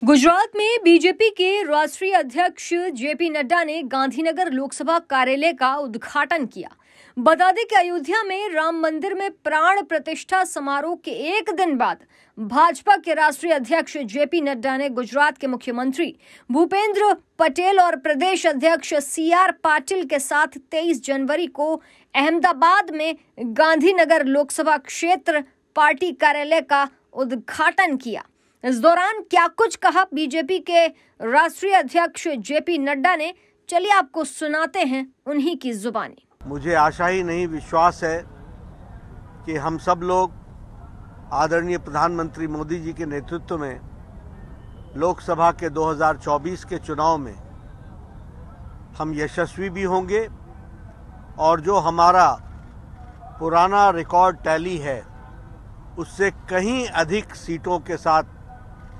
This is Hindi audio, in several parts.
गुजरात में बीजेपी के राष्ट्रीय अध्यक्ष जेपी नड्डा ने गांधीनगर लोकसभा कार्यालय का उद्घाटन किया। बता दें कि अयोध्या में राम मंदिर में प्राण प्रतिष्ठा समारोह के एक दिन बाद भाजपा के राष्ट्रीय अध्यक्ष जेपी नड्डा ने गुजरात के मुख्यमंत्री भूपेंद्र पटेल और प्रदेश अध्यक्ष सीआर पाटिल के साथ 23 जनवरी को अहमदाबाद में गांधीनगर लोकसभा क्षेत्र पार्टी कार्यालय का उद्घाटन किया। इस दौरान क्या कुछ कहा बीजेपी के राष्ट्रीय अध्यक्ष जेपी नड्डा ने, चलिए आपको सुनाते हैं उन्हीं की जुबानी। मुझे आशा ही नहीं विश्वास है कि हम सब लोग आदरणीय प्रधानमंत्री मोदी जी के नेतृत्व में लोकसभा के 2024 के चुनाव में हम यशस्वी भी होंगे और जो हमारा पुराना रिकॉर्ड टैली है उससे कहीं अधिक सीटों के साथ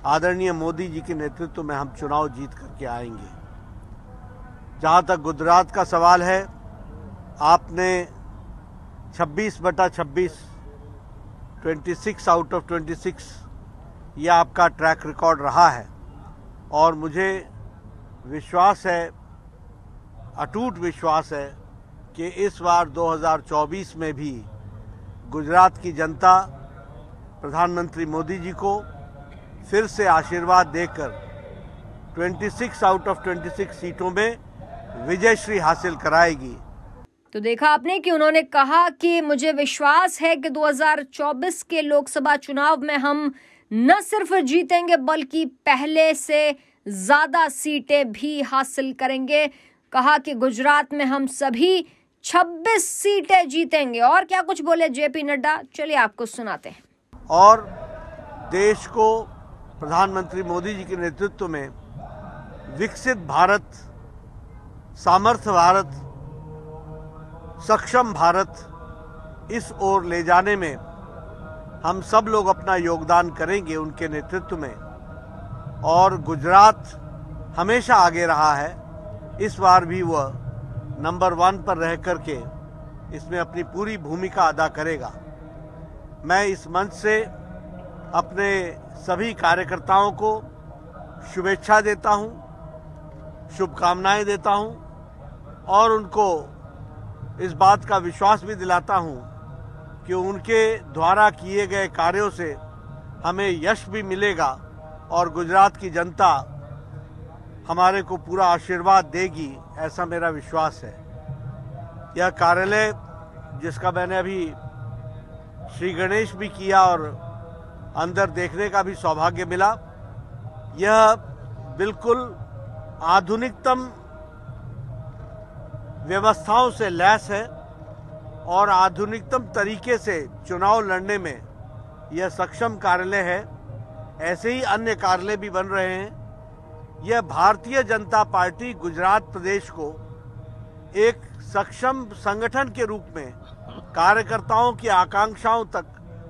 आदरणीय मोदी जी के नेतृत्व में हम चुनाव जीत करके आएंगे। जहां तक गुजरात का सवाल है, आपने 26/26 26 आउट ऑफ 26 यह आपका ट्रैक रिकॉर्ड रहा है और मुझे विश्वास है, अटूट विश्वास है कि इस बार 2024 में भी गुजरात की जनता प्रधानमंत्री मोदी जी को फिर से आशीर्वाद देकर 26 आउट ऑफ 26 सीटों में विजयश्री हासिल कराएगी। तो देखा आपने कि उन्होंने कहा कि मुझे विश्वास है कि 2024 के लोकसभा चुनाव में हम न सिर्फ जीतेंगे बल्कि पहले से ज्यादा सीटें भी हासिल करेंगे। कहा कि गुजरात में हम सभी 26 सीटें जीतेंगे। और क्या कुछ बोले जेपी नड्डा, चलिए आपको सुनाते हैं। और देश को प्रधानमंत्री मोदी जी के नेतृत्व में विकसित भारत, सामर्थ्य भारत, सक्षम भारत इस ओर ले जाने में हम सब लोग अपना योगदान करेंगे उनके नेतृत्व में। और गुजरात हमेशा आगे रहा है, इस बार भी वह नंबर 1 पर रह करके इसमें अपनी पूरी भूमिका अदा करेगा। मैं इस मंच से अपने सभी कार्यकर्ताओं को शुभेच्छा देता हूं, शुभकामनाएं देता हूं और उनको इस बात का विश्वास भी दिलाता हूं कि उनके द्वारा किए गए कार्यों से हमें यश भी मिलेगा और गुजरात की जनता हमारे को पूरा आशीर्वाद देगी, ऐसा मेरा विश्वास है। यह कार्यालय जिसका मैंने अभी श्री गणेश भी किया और अंदर देखने का भी सौभाग्य मिला, यह बिल्कुल आधुनिकतम व्यवस्थाओं से लैस है और आधुनिकतम तरीके से चुनाव लड़ने में यह सक्षम कार्यालय है। ऐसे ही अन्य कार्यालय भी बन रहे हैं। यह भारतीय जनता पार्टी गुजरात प्रदेश को एक सक्षम संगठन के रूप में कार्यकर्ताओं की आकांक्षाओं तक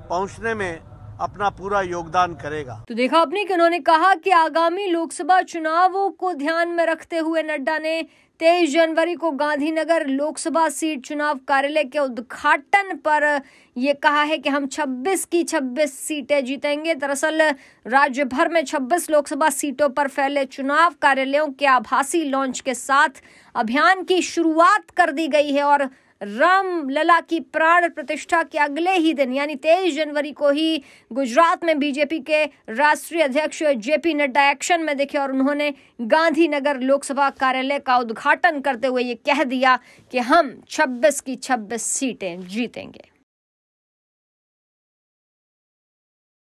पहुंचने में अपना पूरा योगदान करेगा। तो देखा आपने कि उन्होंने कहा कि आगामी लोकसभा चुनावों को ध्यान में रखते हुए नड्डा ने 23 जनवरी को गांधीनगर लोकसभा सीट चुनाव कार्यालय के उद्घाटन पर ये कहा है कि हम 26 की 26 सीटें जीतेंगे। दरअसल राज्य भर में 26 लोकसभा सीटों पर फैले चुनाव कार्यालयों के आभासी लॉन्च के साथ अभियान की शुरुआत कर दी गई है और राम लला की प्राण प्रतिष्ठा के अगले ही दिन यानी 23 जनवरी को ही गुजरात में बीजेपी के राष्ट्रीय अध्यक्ष जेपी नड्डा एक्शन में दिखे और उन्होंने गांधीनगर लोकसभा कार्यालय का उद्घाटन करते हुए ये कह दिया कि हम 26 की 26 सीटें जीतेंगे।